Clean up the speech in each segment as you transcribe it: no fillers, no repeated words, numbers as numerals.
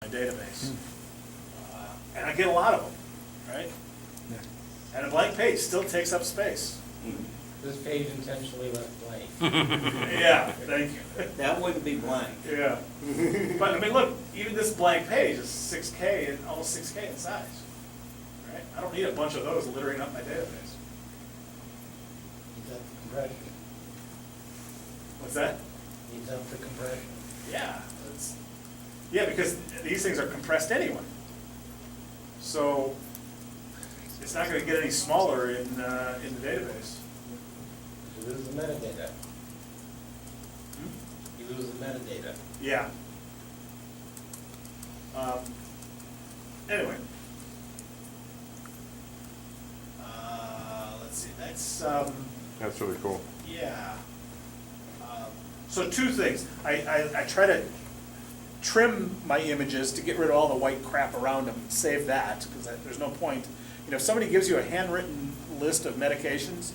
database. And I get a lot of them, right? And a blank page still takes up space. This page intentionally left blank. Yeah, thank you. That wouldn't be blank. Yeah. But I mean, look, even this blank page is 6K and almost 6K in size. Right? I don't need a bunch of those littering up my database. Needs up the compression. What's that? Needs up the compression. Yeah. Yeah, because these things are compressed anyway. So it's not going to get any smaller in the database. You lose the metadata. You lose the metadata. Yeah. Anyway. Let's see. That's really cool. Yeah. So two things. I try to trim my images to get rid of all the white crap around them and save that, because there's no point. You know, if somebody gives you a handwritten list of medications,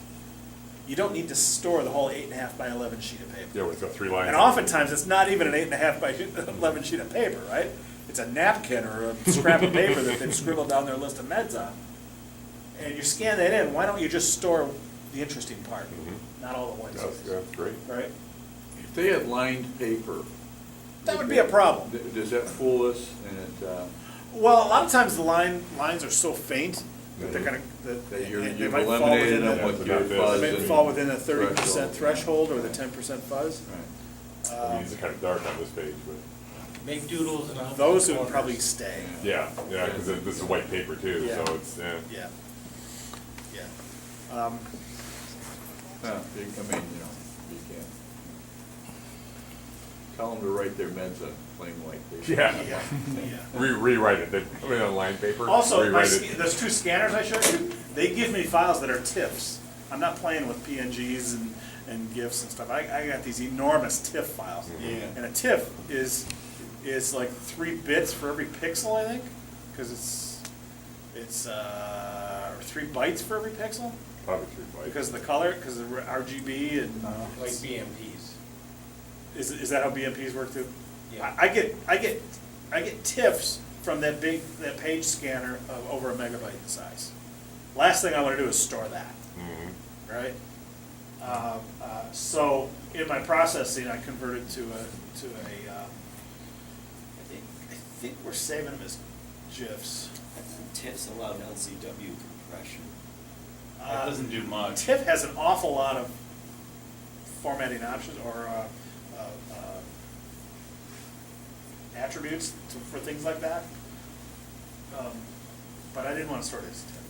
you don't need to store the whole 8.5 by 11 sheet of paper. Yeah, when it's got 3 lines. And oftentimes it's not even an 8.5 by 11 sheet of paper, right? It's a napkin or a scrap of paper that they've scribbled down their list of meds on. And you scan that in, why don't you just store the interesting part, not all the white space? That's great. Right? If they had lined paper. That would be a problem. Does that fool us? And it, Well, a lot of times the lines are so faint that they're kind of, that they you've might fall eliminated within them with the- your fuzz. They may and fall within the 30% threshold. threshold or the 10% fuzz. Right. I mean, it's kind of dark on this page, but Make doodles and off Those the would corners. probably stay. yeah, because this is white paper too, Yeah. so it's, Yeah. Yeah. Well, I mean, you can't tell them to write their meds on plain white paper. yeah. Yeah. Yeah. Rewrite it, they put it on line paper. Also, rewrite it. those two scanners I showed you, they give me files that are TIFFs. I'm not playing with PNGs and GIFs and stuff. I got these enormous TIFF files. Yeah. And a TIFF is like 3 bits for every pixel, I think, because it's or 3 bytes for every pixel Probably 3 bytes. because of the color, because of the RGB and Like BMPs. is that how BMPs work too? Yeah. I get TIFFs from that page scanner of over a megabyte in size. Last thing I want to do is store that, right? So in my processing, I converted to a I think we're saving them as GIFs. TIFF's allowed LCW compression. That doesn't do much. TIFF has an awful lot of formatting options or attributes for things like that. But I didn't want to store it as TIFF.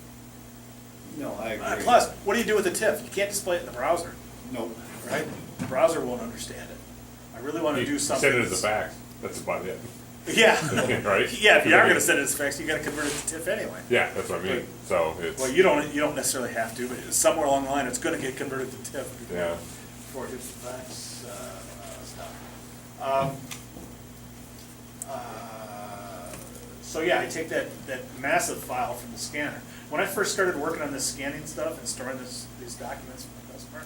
No, I agree. Plus, what do you do with the TIFF? You can't display it in the browser, Nope. right? The browser won't understand it. I really want to do something. Send it as a that's- fax, that's about it. Yeah. Right? Yeah, if you are going to send it as fax, you got to convert it to TIFF anyway. Yeah, that's what I mean, so it's, Well, you don't necessarily have to, but somewhere along the line, it's going to get converted to TIFF yeah. before it hits the fax stuff. So yeah, I take that massive file from the scanner. When I first started working on this scanning stuff and storing these documents for the customer,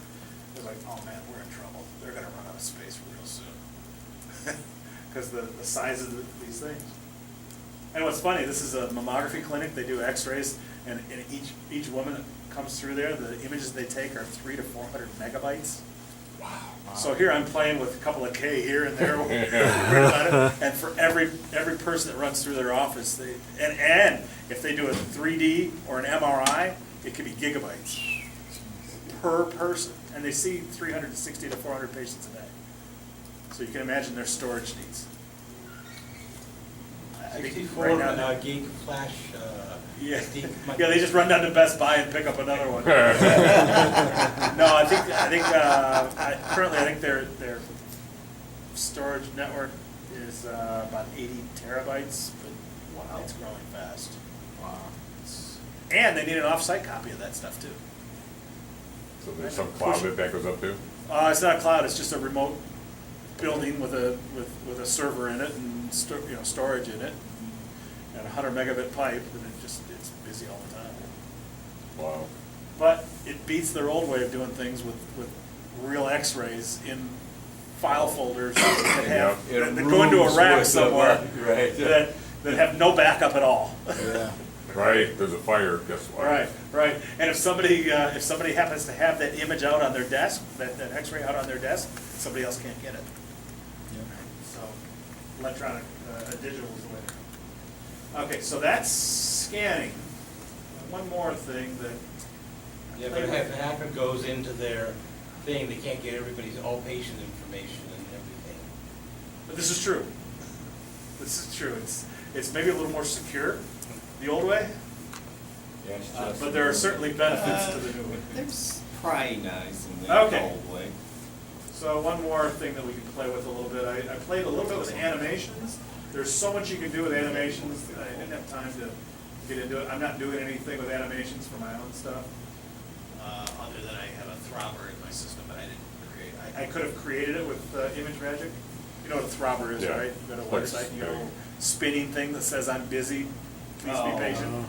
it was like, oh man, we're in trouble. They're going to run out of space real soon. Because the size of these things. And what's funny, this is a mammography clinic. They do x-rays, and each woman that comes through there, the images they take are 300 to 400 megabytes. Wow. So here I'm playing with a couple of K here and there, and for every person that runs through their office, and if they do a 3D or an MRI, it could be gigabytes per person, and they see 360 to 400 patients a day. So you can imagine their storage needs. I think 64 right now, gig flash. yeah, SD yeah, they just run down to Best Buy and pick up another one. No, I think currently I think their storage network is about 80 terabytes, but wow, it's growing fast. Wow. And they need an off-site copy of that stuff too. So there's some cloud that goes up to? It's not a cloud; it's just a remote building with a server in it and storage in it, and a 100 megabit pipe, and it's busy all the time. Wow. But it beats their old way of doing things with real X-rays in file folders that have Yeah. that go into a rack With the- somewhere. right. That that have no backup at all. Yeah. Right, there's a fire, guess what? Right. And if somebody happens to have that image out on their desk, that X-ray out on their desk, somebody else can't get it. So electronic, digital is the way to go. Okay, so that's scanning. One more thing that. Yeah, but if a hacker goes into their thing, they can't get everybody's all patient information and everything. But this is true. This is true. It's maybe a little more secure, the old way, Yeah, it's just- but there are certainly benefits to the new way. There's prying eyes in the Okay. old way. So one more thing that we can play with a little bit. I played a little bit with animations. There's so much you can do with animations. I didn't have time to get into it. I'm not doing anything with animations for my own stuff, other than I have a throbber in my system, but I didn't create. I could have created it with Imagemagick. You know what a throbber is, Yeah. right? You go to a Like website, you know, spinning. spinning thing that says I'm busy, please be Oh. patient.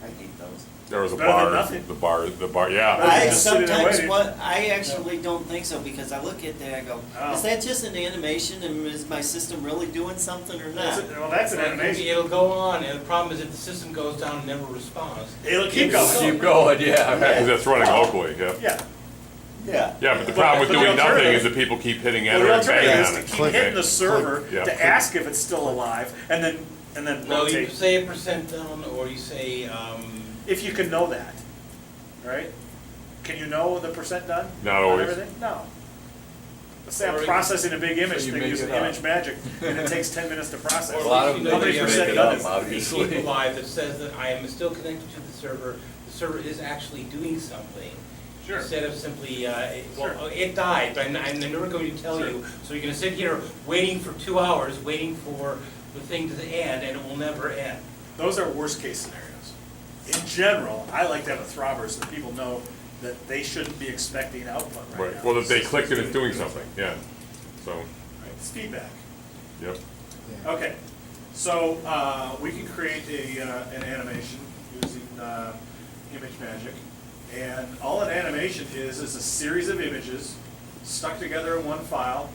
I hate those. There was a Better than bar, nothing. the bar, yeah. Better than I just sitting there sometimes, waiting. I actually don't think so, because I look at that, I go, Oh. is that just an animation, and is my system really doing something or not? Well, that's an animation. It'll go on, and the problem is if the system goes down and never responds. It'll keep going. Keep going, yeah. Because that's running locally, yeah. Yeah. Yeah. Yeah, but the But- problem with but the doing nothing alternative- is that people keep hitting Well, enter the and banging alternative on is it. to keep hitting the server Yeah. to ask if it's still alive, and then No, you rotate. say a percent down, or you say, If you can know that, right? Can you know the percent done? Not on always. everything? No. Let's say I'm Or- processing a big image So you thing make using it up. Imagemagick, and it takes 10 minutes to process. or A lot at of least them you know How many that you percent make it done up, is it? a obviously. keep alive that says that I am still connected to the server is actually doing something. Sure. Instead of simply, Sure. it died, but I'm never going to tell Sure. you. So you're gonna sit here waiting for 2 hours, waiting for the thing to end, and it will never end. Those are worst case scenarios. In general, I like to have a throbber so that people know that they shouldn't be expecting output right now. Right, well, if they clicked it, it's doing something, yeah. So, Right, it's feedback. yep. Okay, so we can create an animation using Imagemagick, and all an animation is a series of images stuck together in one file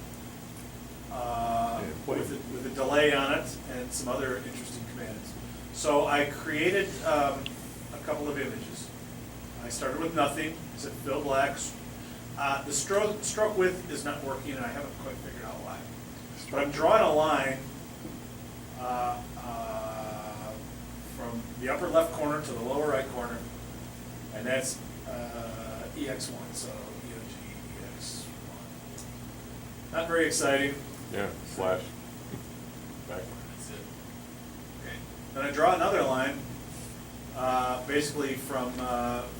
with a delay on it and some other interesting commands. So I created a couple of images. I started with nothing, said fill blacks. The stroke width is not working, and I haven't quite figured out why. But I'm drawing a line from the upper left corner to the lower right corner, and that's EX1, so EOG EX1. Not very exciting. Yeah, slash. Back. That's it. Okay. Then I draw another line, basically from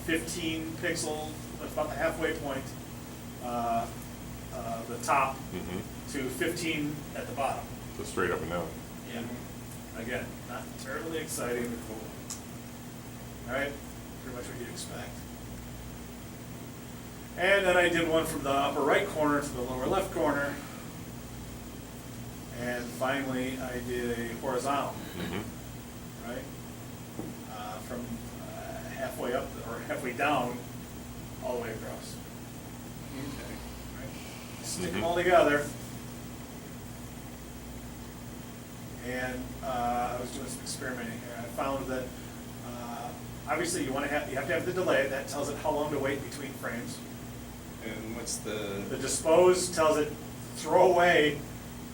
15 pixels, about the halfway point, the top, Mm-hmm. to 15 at the bottom. So straight up and down. Yeah. Again, not terribly exciting or cool. All right, pretty much what you'd expect. And then I did one from the upper right corner to the lower left corner. And finally, I did a horizontal, Mm-hmm. right? From halfway up, or halfway down, all the way across. Okay, right? Stick them all together. And I was doing some experimenting here. I found that obviously you have to have the delay. That tells it how long to wait between frames. And what's The the, dispose tells it throw away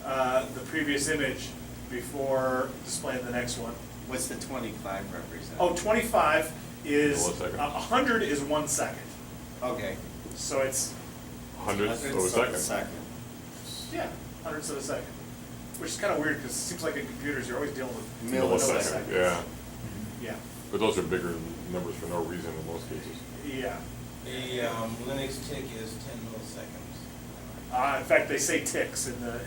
the previous image before displaying the next one. what's the 25 represent? Oh, 25 is, Millisecond. 100 is 1 second. Okay. So it's, Hundredths of a Hundredths second. yeah, hundredths of a second. Which is kind of weird because it seems like in computers you're always dealing with Millisecond. Yeah, Yeah, but those are bigger numbers for no reason in most cases. yeah. The Linux tick is 10 milliseconds. In fact, they say ticks in the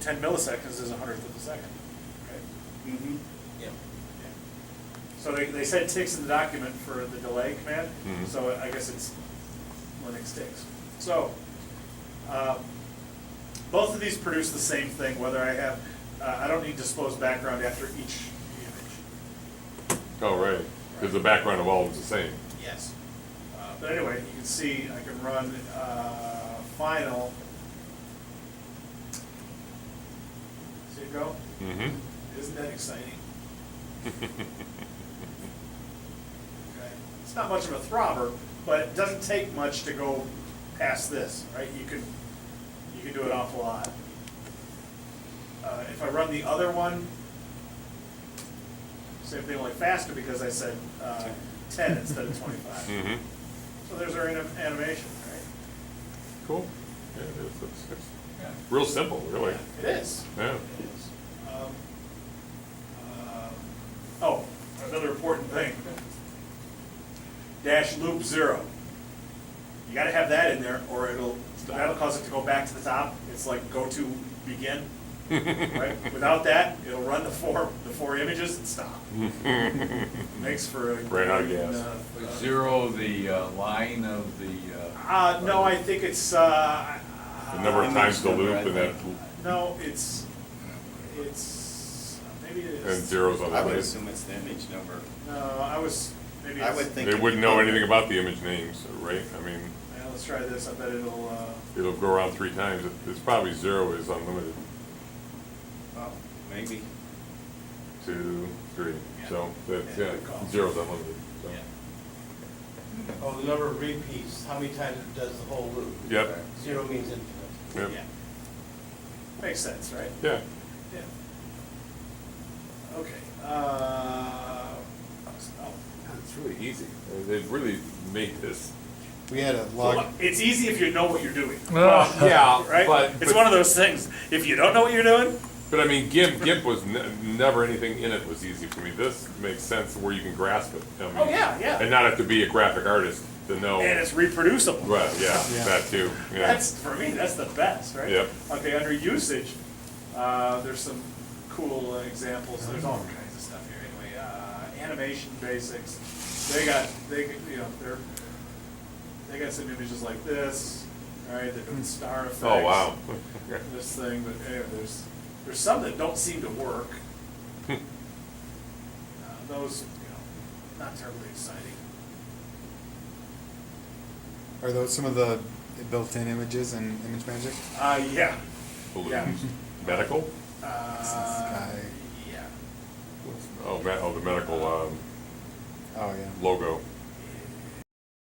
10 milliseconds is 100th of a second, right? Mm-hmm. Yeah. Yeah. So they said ticks in the document for the delay command, Mhm. so I guess it's Linux ticks. So, both of these produce the same thing, whether I have, I don't need dispose background after each image. Oh, right, because the background of all of them is the same. Yes. But anyway, you can see I can run final. See, you go. Mm-hmm. Isn't that exciting? Okay. It's not much of a throbber, but it doesn't take much to go past this, right? You can do an awful lot. If I run the other one, same thing, only faster because I said 10 instead of 25. Mm-hmm. So there's our animation, right? Cool. Yeah, it's real simple, really. It is. Yeah. It is. Oh, another important thing. Dash loop 0. You gotta have that in there or that'll cause it to go back to the top. It's like go to begin, right? Without that, it'll run the four images and stop. Makes for a. Ran out of gas. Was zero the line of the? No, I think it's, The number of times the number, loop I and then, think. no, it's, maybe it and is. zeros on the I would right. assume it's the image number. No, maybe I it's. would think. They it'd wouldn't be know both. anything about the image names, right? I mean, Yeah, let's try this. I bet it'll go around 3 times. It's probably 0 is unlimited. Oh, maybe. 2, 3. Yeah. So that's, Yeah, yeah, good call. 0's unlimited. So. Oh, the number of repeats, how many times it does the whole loop? Yep. 0 means infinite. Yep. Yeah. Makes sense, right? Yeah. Yeah. Okay. It's really easy. They really made this. We had a log. It's easy if you know what you're doing, Yeah, right? It's one of those things. If you don't know what you're doing, But I mean, GIMP was never anything in it was easy for me. This makes sense where you can grasp it. I mean, oh yeah, yeah. And not have to be a graphic artist to know. And it's reproducible. Right, yeah, Yeah. that too. Yeah. That's, for me, that's the best, right? Yep. Okay, under usage, there's some cool examples. There's all kinds of stuff here. Anyway, animation basics. They got some images like this, right? They're doing star effects. Oh, wow. This thing, but anyway, there's some that don't seem to work. Those, not terribly exciting. Are those some of the built-in images in ImageMagik? Yeah. Balloons. Medical? Sky. Yeah. Oh, the medical Oh yeah. logo.